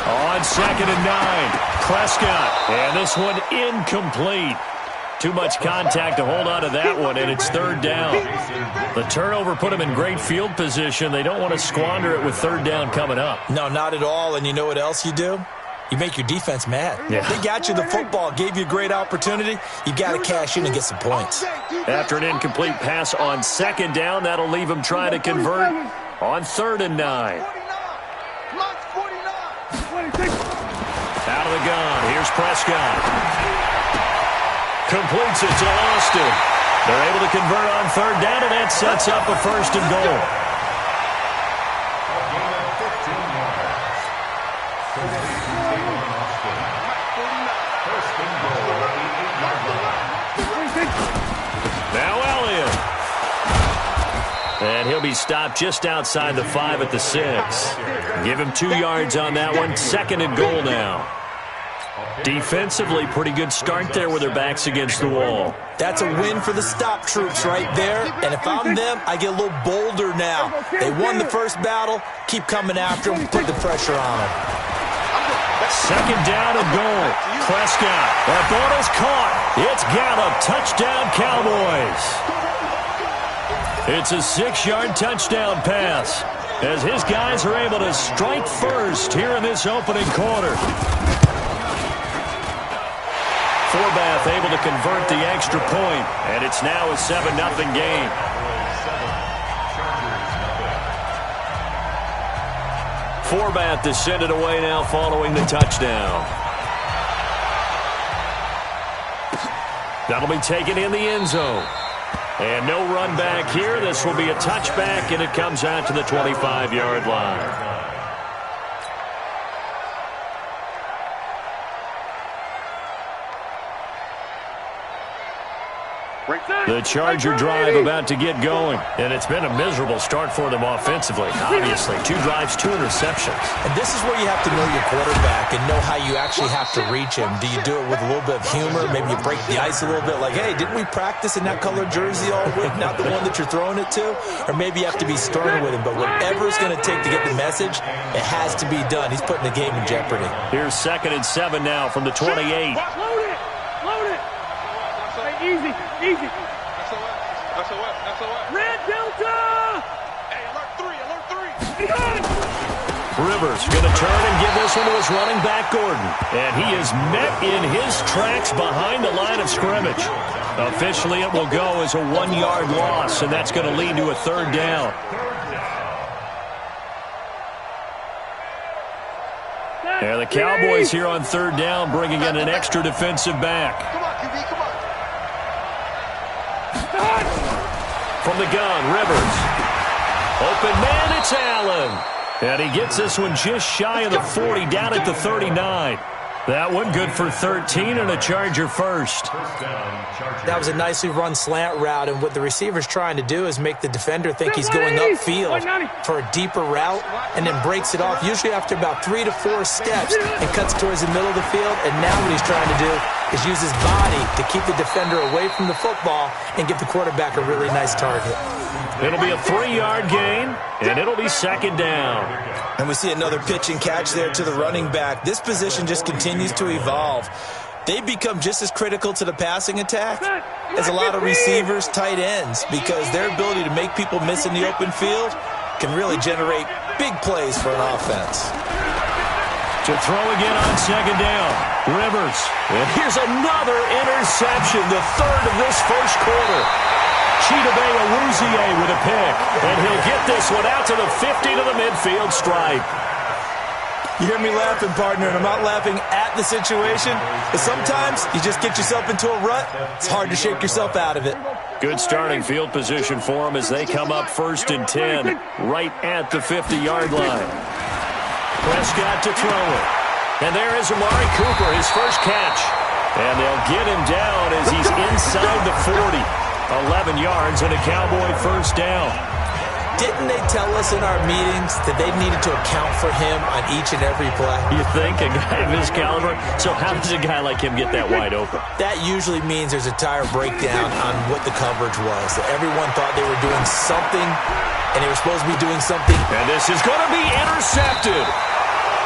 On 2nd and 9, Prescott. And this one incomplete. Too much contact to hold on to that one, and it's 3rd down. The turnover put them in great field position. They don't want to squander it with 3rd down coming up. No, not at all. And you know what else you do? You make your defense mad. Yeah. They got you the football, gave you a great opportunity. You got to cash in and get some points. After an incomplete pass on 2nd down, that'll leave them trying to convert on 3rd and 9. Out of the gun, here's Prescott. Completes it to Austin. They're able to convert on 3rd down, and that sets up a 1st and goal. Now Elliott. And he'll be stopped just outside the 5 at the 6. Give him 2 yards on that one. 2nd and goal now. Defensively, pretty good start there with their backs against the wall. That's a win for the stop troops right there. And if I'm them, I get a little bolder now. They won the first battle. Keep coming after them. Put the pressure on them. 2nd down and goal. Prescott. That ball is caught. It's Gallup. Touchdown, Cowboys. It's a 6-yard touchdown pass as his guys are able to strike first here in this opening quarter. Forbath able to convert the extra point, and it's now a 7-0 game. Forbath to send it away now following the touchdown. That'll be taken in the end zone. And no run back here. This will be a touchback, and it comes out to the 25-yard line. The Charger drive about to get going, and it's been a miserable start for them offensively. Obviously, 2 drives, 2 interceptions. And this is where you have to know your quarterback and know how you actually have to reach him. Do you do it with a little bit of humor? Maybe you break the ice a little bit, like, hey, didn't we practice in that colored jersey all week, not the one that you're throwing it to? Or maybe you have to be stern with him. But whatever it's going to take to get the message, it has to be done. He's putting the game in jeopardy. Here's 2nd and 7 now from the 28. Load it! Load it! Easy, easy. That's a what? Red Delta! Hey, alert 3! Rivers going to turn and give this one to his running back, Gordon. And he is met in his tracks behind the line of scrimmage. Officially, it will go as a 1-yard loss, and that's going to lead to a 3rd down. And the Cowboys here on 3rd down bringing in an extra defensive back. Come on, QB, come on. From the gun, Rivers. Open man, it's Allen. And he gets this one just shy of the 40, down at the 39. That one good for 13 and a Charger first. That was a nicely run slant route, and what the receiver's trying to do is make the defender think he's going upfield for a deeper route and then breaks it off, usually after about 3 to 4 steps, and cuts towards the middle of the field. And now what he's trying to do is use his body to keep the defender away from the football and give the quarterback a really nice target. It'll be a 3-yard gain, and it'll be 2nd down. And we see another pitch and catch there to the running back. This position just continues to evolve. They've become just as critical to the passing attack as a lot of receivers, tight ends, because their ability to make people miss in the open field can really generate big plays for an offense. To throw again on 2nd down, Rivers. And here's another interception, the 3rd of this first quarter. Chidobe Awuzie with a pick, and he'll get this one out to the 50 to the midfield stripe. You hear me laughing, partner, and I'm not laughing at the situation, but sometimes you just get yourself into a rut. It's hard to shake yourself out of it. Good starting field position for them as they come up 1st and 10, right at the 50-yard line. Prescott to throw it. And there is Amari Cooper, his first catch. And they'll get him down as he's inside the 40. 11 yards and a Cowboy first down. Didn't they tell us in our meetings that they needed to account for him on each and every play? You think? A guy of his caliber? So how does a guy like him get that wide open? That usually means there's a tire breakdown on what the coverage was. That everyone thought they were doing something, and they were supposed to be doing something. And this is going to be intercepted.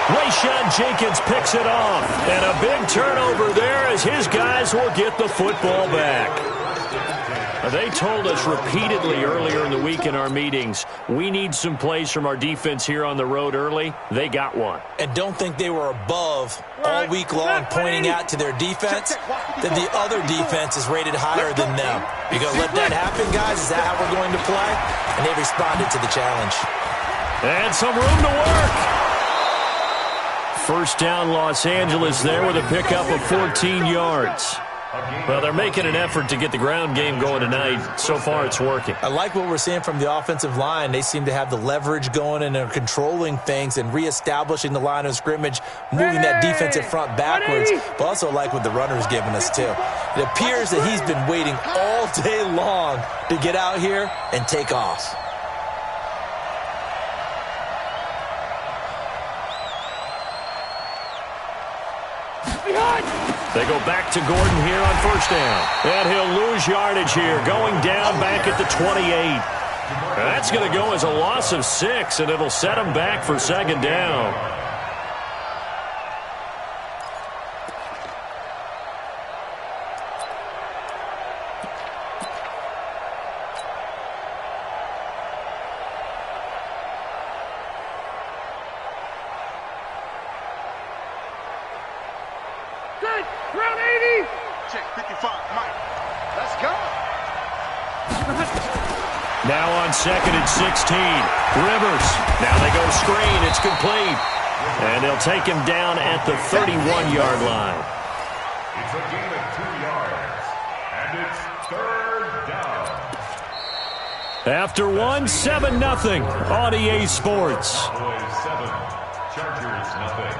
Rayshawn Jenkins picks it off. And a big turnover there as his guys will get the football back. They told us repeatedly earlier in the week in our meetings, we need some plays from our defense here on the road early. They got one. And don't think they were above all week long pointing out to their defense that the other defense is rated higher than them. You're going to let that happen, guys? Is that how we're going to play? And they responded to the challenge. And some room to work. First down, Los Angeles there with a pickup of 14 yards. Well, they're making an effort to get the ground game going tonight. So far, it's working. I like what we're seeing from the offensive line. They seem to have the leverage going and are controlling things and reestablishing the line of scrimmage, moving that defensive front backwards. But also like what the runner's giving us, too. It appears that he's been waiting all day long to get out here and take off. They go back to Gordon here on first down. And he'll lose yardage here, going down back at the 28. That's going to go as a loss of 6, and it'll set him back for second down. Round 80. Check 55, Mike. Let's go. Now on second and 16. Rivers. Now they go screen. It's complete. And they'll take him down at the 31-yard line. It's a gain of 2 yards. And it's third down. After 1, 7-0 on EA Sports. Cowboys 7, Chargers nothing.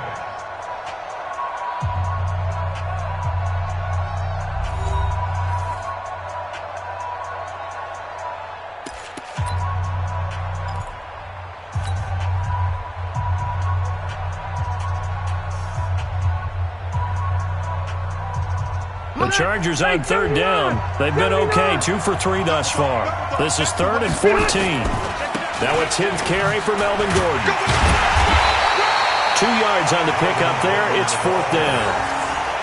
The Chargers on third down. They've been okay, 2 for 3 thus far. This is 3rd and 14. Now a 10th carry for Melvin Gordon. 2 yards on the pickup there. It's 4th down.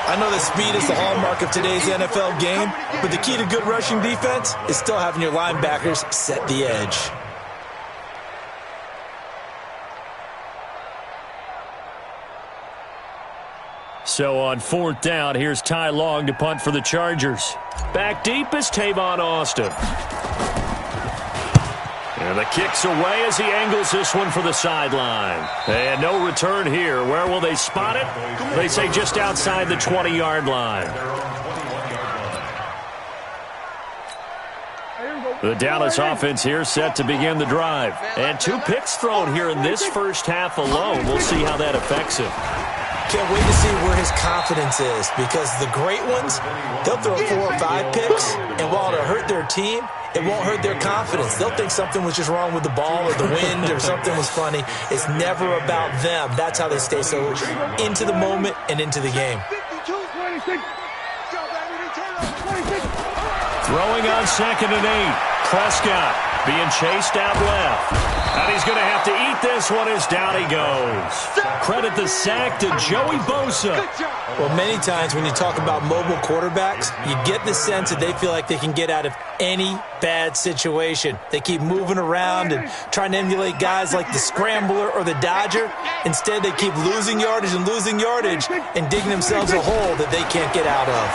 I know that speed is the hallmark of today's NFL game, but the key to good rushing defense is still having your linebackers set the edge. So on 4th down, here's Ty Long to punt for the Chargers. Back deep is Tavon Austin. And the kick's away as he angles this one for the sideline. And no return here. Where will they spot it? They say just outside the 20-yard line. The Dallas offense here set to begin the drive. And 2 picks thrown here in this first half alone. We'll see how that affects him. Can't wait to see where his confidence is, because the great ones, they'll throw 4 or 5 picks, and while it'll hurt their team, it won't hurt their confidence. They'll think something was just wrong with the ball or the wind or something was funny. It's never about them. That's how they stay so into the moment and into the game. Throwing on 2nd and 8. Prescott being chased out left. And he's going to have to eat this one as down he goes. Credit the sack to Joey Bosa. Well, many times when you talk about mobile quarterbacks, you get the sense that they feel like they can get out of any bad situation. They keep moving around and trying to emulate guys like the Scrambler or the Dodger. Instead, they keep losing yardage and digging themselves a hole that they can't get out of.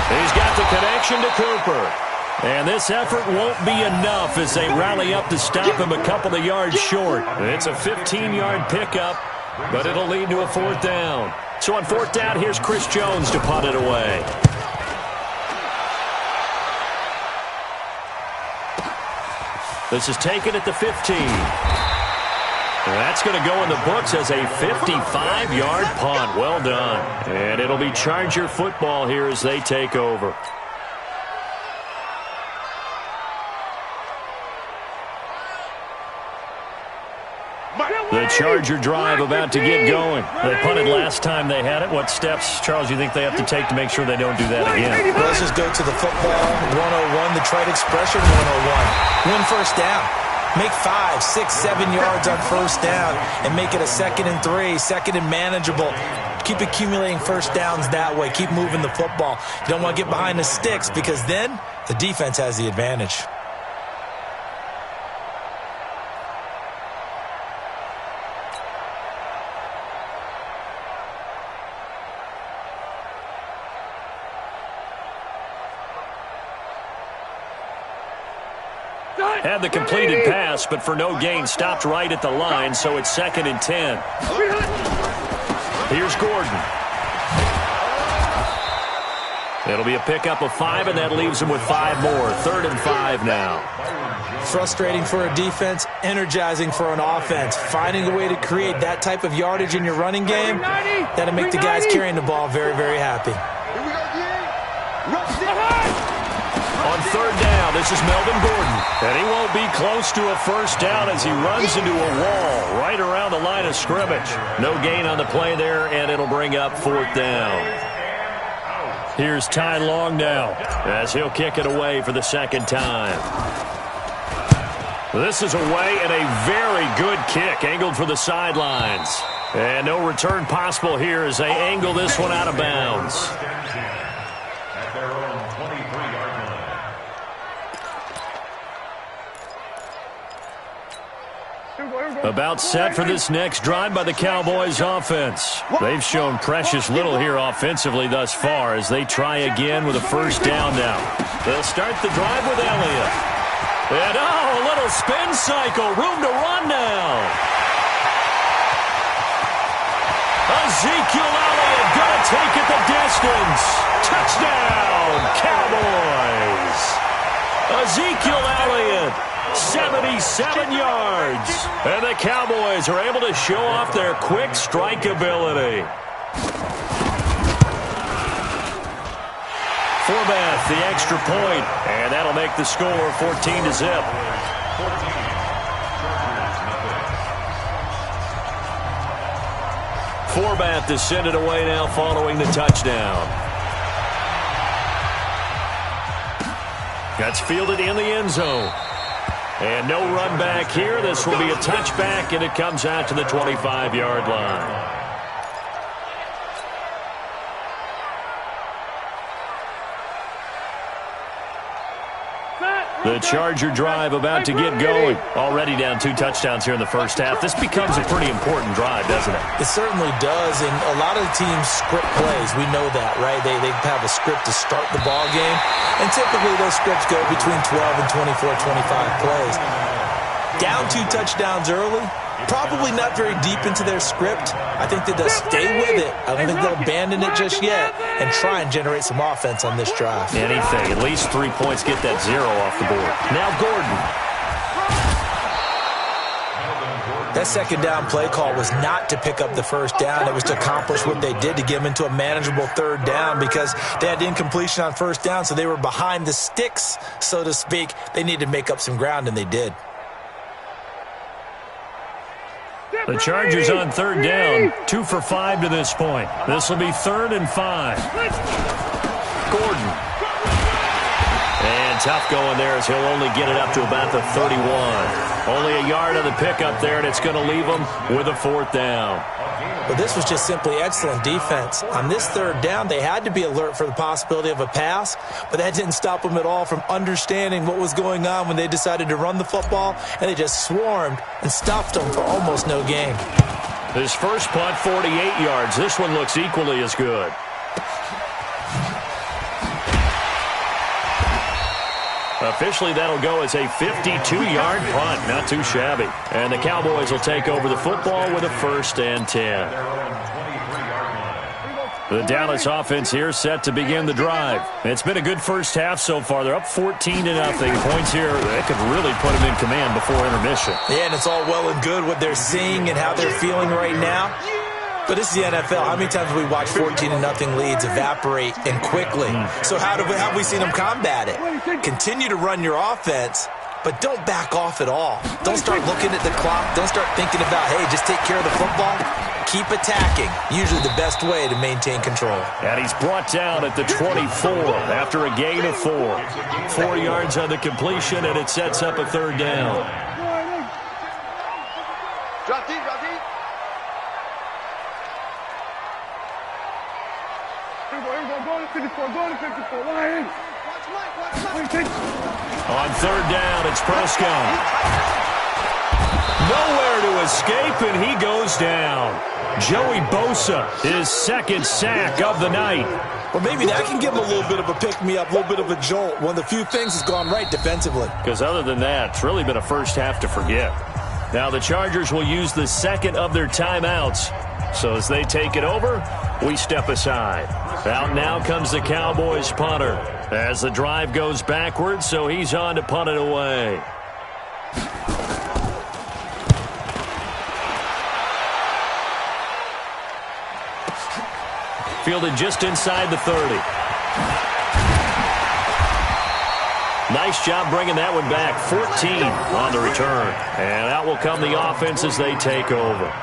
He's got the connection to Cooper. And this effort won't be enough as they rally up to stop him a couple of yards short. It's a 15-yard pickup, but it'll lead to a 4th down. So on 4th down, here's Chris Jones to punt it away. This is taken at the 15. That's going to go in the books as a 55-yard punt. Well done. And it'll be Charger football here as they take over. The Charger drive about to get going. They punted last time they had it. What steps, Charles, you think they have to take to make sure they don't do that again? Well, let's just go to the football 101, the trite expression 101. Win first down. Make 5, 6, 7 yards on first down and make it a 2nd and 3, 2nd and manageable. Keep accumulating first downs that way. Keep moving the football. You don't want to get behind the sticks because then the defense has the advantage. Had the completed pass, but for no gain, stopped right at the line, so it's 2nd and 10. Here's Gordon. It'll be a pickup of 5, and that leaves him with 5 more. 3rd and 5 now. Frustrating for a defense, energizing for an offense. Finding a way to create that type of yardage in your running game, that'll make the guys carrying the ball very, very happy. On 3rd down, this is Melvin Gordon. And he won't be close to a first down as he runs into a wall right around the line of scrimmage. No gain on the play there, and it'll bring up 4th down. Here's Ty Long now as he'll kick it away for the 2nd time. This is away and a very good kick, angled for the sidelines. And no return possible here as they angle this one out of bounds. At their own 23-yard line. About set for this next drive by the Cowboys offense. They've shown precious little here offensively thus far as they try again with a first down now. They'll start the drive with Elliott. And a little spin cycle. Room to run now. Ezekiel Elliott going to take it the distance. Touchdown, Cowboys. Ezekiel Elliott, 77 yards. And the Cowboys are able to show off their quick strike ability. Forbath, the extra point, and that'll make the score 14-0. Forbath to send it away now following the touchdown. That's fielded in the end zone. And no run back here. This will be a touchback, and it comes out to the 25-yard line. The Charger drive about to get going. Already down 2 touchdowns here in the first half. This becomes a pretty important drive, doesn't it? It certainly does, and a lot of the teams script plays. We know that, right? They have a script to start the ball game, and typically those scripts go between 12 and 24, 25 plays. Down 2 touchdowns early, probably not very deep into their script. I think that they'll stay with it. I don't think they'll abandon it just yet and try and generate some offense on this drive. Anything. At least 3 points, get that 0 off the board. Now Gordon. That second down play call was not to pick up the first down. It was to accomplish what they did to get them into a manageable 3rd down because they had incompletion on first down, so they were behind the sticks, so to speak. They needed to make up some ground, and they did. The Chargers on 3rd down, 2 for 5 to this point. This will be 3rd and 5. Gordon. And tough going there as he'll only get it up to about the 31. Only a yard on the pickup there, and it's going to leave him with a 4th down. But this was just simply excellent defense. On this 3rd down, they had to be alert for the possibility of a pass, but that didn't stop them at all from understanding what was going on when they decided to run the football, and they just swarmed and stuffed them for almost no gain. His first punt, 48 yards. This one looks equally as good. Officially, that'll go as a 52-yard punt. Not too shabby. And the Cowboys will take over the football with a 1st and 10. The Dallas offense here set to begin the drive. It's been a good first half so far. They're up 14-0. Points here that could really put them in command before intermission. Yeah, and it's all well and good what they're seeing and how they're feeling right now. But this is the NFL. How many times have we watched 14-0 leads evaporate and quickly? So how have we seen them combat it? Continue to run your offense, but don't back off at all. Don't start looking at the clock. Don't start thinking about, hey, just take care of the football. Keep attacking. Usually the best way to maintain control. And he's brought down at the 24 after a gain of 4. 4 yards on the completion, and it sets up a 3rd down. Drop deep, drop deep. Here we go, go to 54, go to 54. Watch Mike. On third down, it's Prescott. Nowhere to escape, and he goes down. Joey Bosa, his second sack of the night. Well, maybe that can give him a little bit of a pick-me-up, a little bit of a jolt. One of the few things that's gone right defensively. Because other than that, it's really been a first half to forget. Now the Chargers will use the second of their timeouts. So as they take it over, we step aside. Out now comes the Cowboys punter. As the drive goes backwards, so he's on to punt it away. Fielded just inside the 30. Nice job bringing that one back. 14 on the return. And out will come the offense as they take over.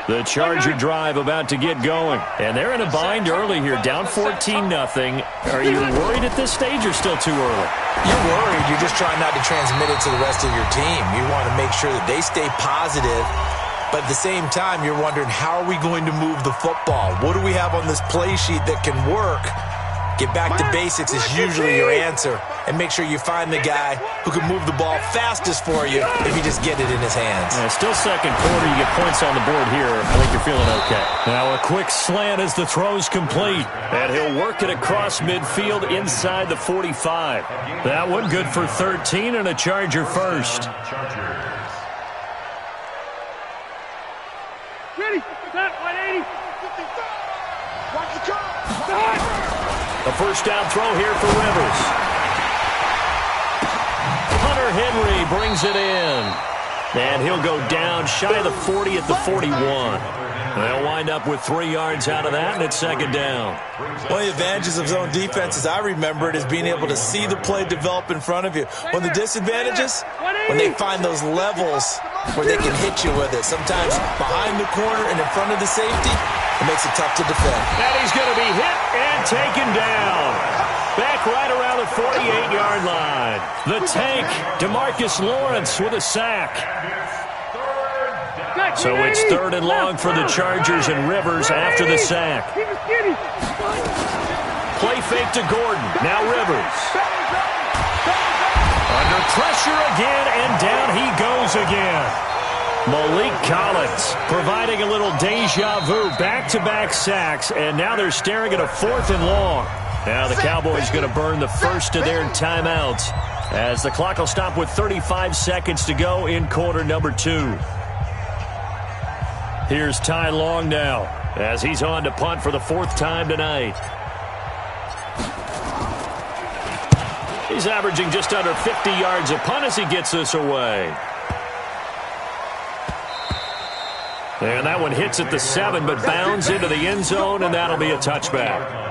The Charger drive about to get going. And they're in a bind early here, down 14-0. Are you worried at this stage or still too early? You're worried. You're just trying not to transmit it to the rest of your team. You want to make sure that they stay positive. But at the same time, you're wondering, how are we going to move the football? What do we have on this play sheet that can work? Get back to basics is usually your answer. And make sure you find the guy who can move the ball fastest for you if you just get it in his hands. Yeah, still second quarter. You get points on the board here. I think you're feeling okay. Now a quick slant as the throw's complete. And he'll work it across midfield inside the 45. That one good for 13 and a Charger first. Ready, set, 180. Watch the curve. A first down throw here for Rivers. Hunter Henry brings it in. And he'll go down shy of the 40 at the 41. They'll wind up with 3 yards out of that, and it's second down. One of the advantages of zone defense, as I remember it, is being able to see the play develop in front of you. One of the disadvantages, when they find those levels where they can hit you with it. Sometimes behind the corner and in front of the safety, it makes it tough to defend. And he's going to be hit and taken down. Back right around the 48-yard line. The tank, DeMarcus Lawrence with a sack. So it's third and long for the Chargers and Rivers after the sack. Play fake to Gordon. Now Rivers. Under pressure again, and down he goes again. Malik Collins providing a little deja vu. Back-to-back sacks, and now they're staring at a 4th and long. Now the Cowboys going to burn the first of their timeouts as the clock will stop with 35 seconds to go in quarter number 2. Here's Ty Long now as he's on to punt for the 4th time tonight. He's averaging just under 50 yards a punt as he gets this away. And that one hits at the 7, but bounds into the end zone, and that'll be a touchback.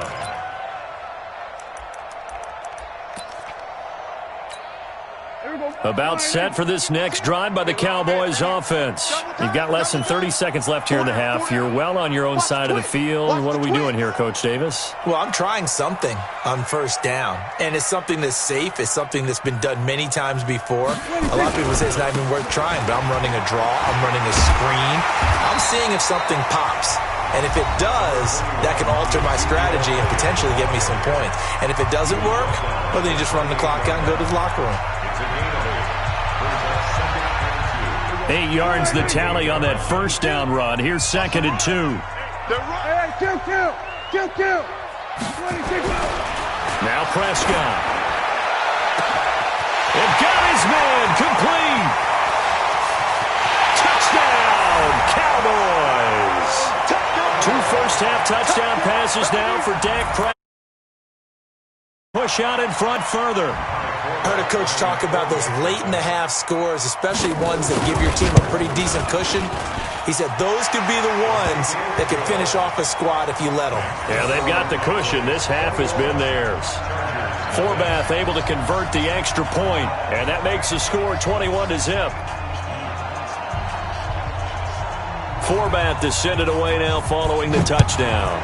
About set for this next drive by the Cowboys offense. You've got less than 30 seconds left here in the half. You're well on your own side of the field. What are we doing here, Coach Davis? Well, I'm trying something on first down, and it's something that's safe. It's something that's been done many times before. A lot of people say it's not even worth trying, but I'm running a draw. I'm running a screen. I'm seeing if something pops. And if it does, that can alter my strategy and potentially get me some points. And if it doesn't work, well, then you just run the clock out and go to the locker room. 8 yards the tally on that first down run. Here's 2nd and 2. Hey, kill. Now Prescott. And got his man complete. Touchdown, Cowboys. 2 first-half touchdown passes now for Dak Prescott. Push out in front further. I heard a coach talk about those late-in-the-half scores, especially ones that give your team a pretty decent cushion. He said those could be the ones that can finish off a squad if you let them. Yeah, they've got the cushion. This half has been theirs. Forbath able to convert the extra point, and that makes the score 21-0. Forbath to send it away now following the touchdown.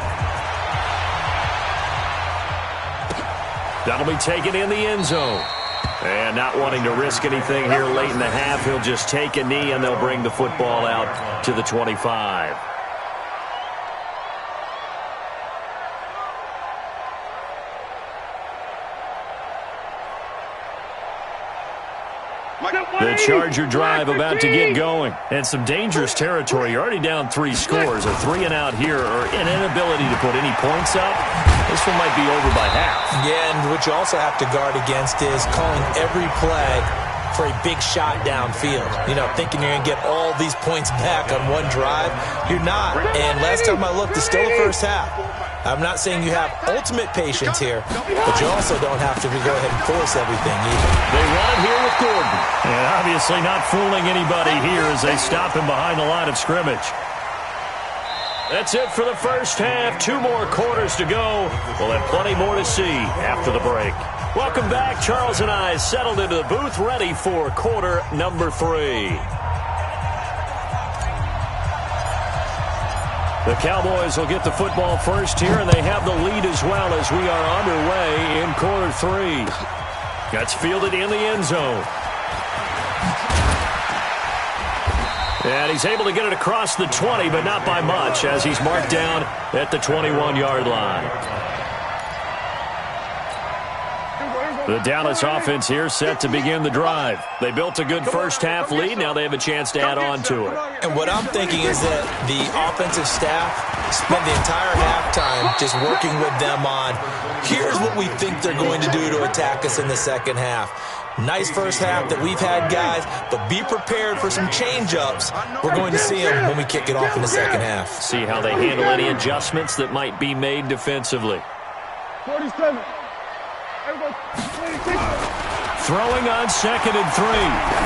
That'll be taken in the end zone. And not wanting to risk anything here late in the half, he'll just take a knee and they'll bring the football out to the 25. The Charger drive about to get going. And some dangerous territory. You're already down 3 scores. A 3 and out here, or an inability to put any points up. This one might be over by half. Yeah, and what you also have to guard against is calling every play for a big shot downfield. You know, thinking you're going to get all these points back on one drive. You're not. And last time I looked, it's still the first half. I'm not saying you have ultimate patience here, but you also don't have to go ahead and force everything either. They run it here with Gordon. And obviously not fooling anybody here as they stop him behind the line of scrimmage. That's it for the first half. 2 more quarters to go. We'll have plenty more to see after the break. Welcome back. Charles and I settled into the booth ready for quarter number 3. The Cowboys will get the football first here, and they have the lead as well as we are underway in quarter 3. That's fielded in the end zone. And he's able to get it across the 20, but not by much, as he's marked down at the 21-yard line. The Dallas offense here set to begin the drive. They built a good first-half lead. Now they have a chance to add on to it. And what I'm thinking is that the offensive staff spent the entire halftime just working with them on, here's what we think they're going to do to attack us in the second half. Nice first half that we've had, guys, but be prepared for some change-ups. We're going to see them when we kick it off in the second half. See how they handle any adjustments that might be made defensively. 47. Throwing on 2nd and 3.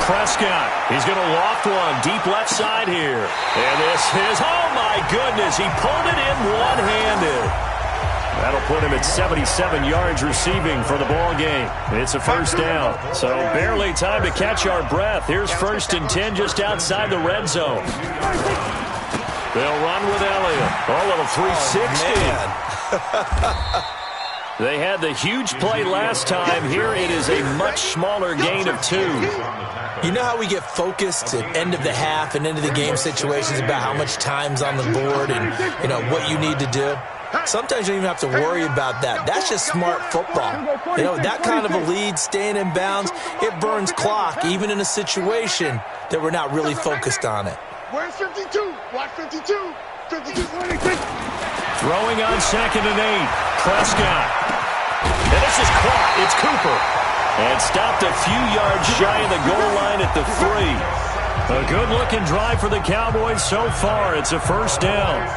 Prescott. He's going to loft one deep left side here. And this is, oh my goodness, he pulled it in one-handed. That'll put him at 77 yards receiving for the ball game. It's a first down, so barely time to catch our breath. Here's 1st and 10 just outside the red zone. They'll run with Elliott. Oh, a little 360. They had the huge play last time. Here it is a much smaller gain of 2. You know how we get focused at end of the half and into the game situations about how much time's on the board and, you know, what you need to do? Sometimes you don't even have to worry about that. That's just smart football. You know, that kind of a lead, staying in bounds, it burns clock, even in a situation that we're not really focused on it. Where's 52? Watch 52. 52, 26. Throwing on 2nd and 8. Prescott. And this is caught. It's Cooper. And stopped a few yards shy of the goal line at the 3. A good-looking drive for the Cowboys so far. It's a first down.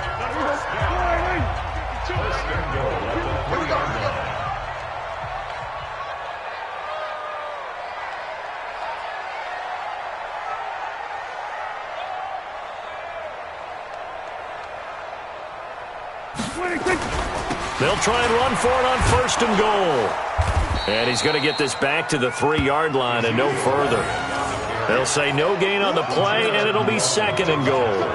They'll try and run for it on 1st and goal. And he's going to get this back to the 3-yard line and no further. They'll say no gain on the play, and it'll be 2nd and goal.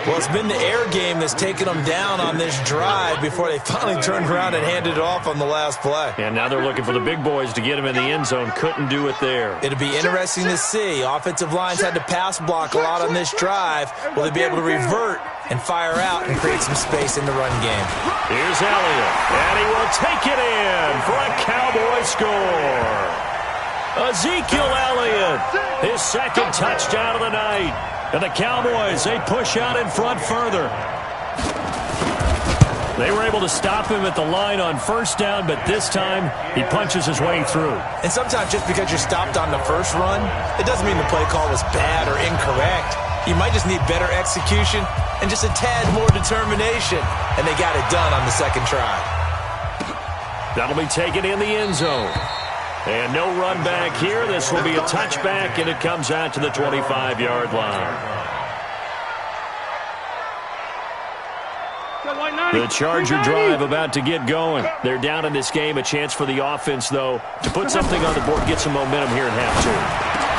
Well, it's been the air game that's taken them down on this drive before they finally turned around and handed it off on the last play. And now they're looking for the big boys to get him in the end zone. Couldn't do it there. It'll be interesting to see. Offensive lines had to pass block a lot on this drive. Will they be able to revert and fire out and create some space in the run game? Here's Elliott, and he will take it in for a Cowboy score. Ezekiel Elliott, his 2nd touchdown of the night. And the Cowboys, they push out in front further. They were able to stop him at the line on 1st down, but this time he punches his way through. And sometimes just because you're stopped on the first run, it doesn't mean the play call was bad or incorrect. You might just need better execution and just a tad more determination. And they got it done on the 2nd try. That'll be taken in the end zone. And no run back here. This will be a touchback, and it comes out to the 25-yard line. The Charger drive about to get going. They're down in this game. A chance for the offense, though, to put something on the board, get some momentum here in half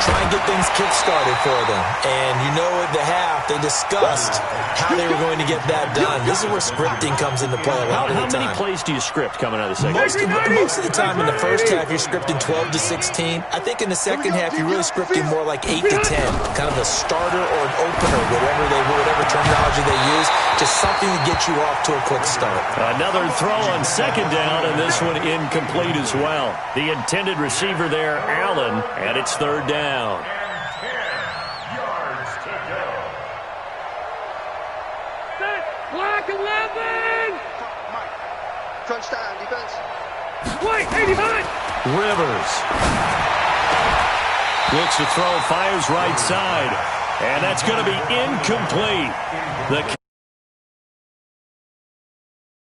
2. try and get things kick-started for them. And you know at the half, they discussed how they were going to get that done. This is where scripting comes into play a lot of the time. How many plays do you script coming out of the second? Most of the time in the first half, you're scripting 12 to 16. I think in the second half, you're really scripting more like 8 to 10. Kind of a starter or an opener, whatever terminology they use. Just something to get you off to a quick start. Another throw on second down, and this one incomplete as well. The intended receiver there, Allen, and it's third down. And 10 yards to go. Black 11. Crunch down, defense. White 85. Rivers looks to throw, fires right side, and that's going to be incomplete. The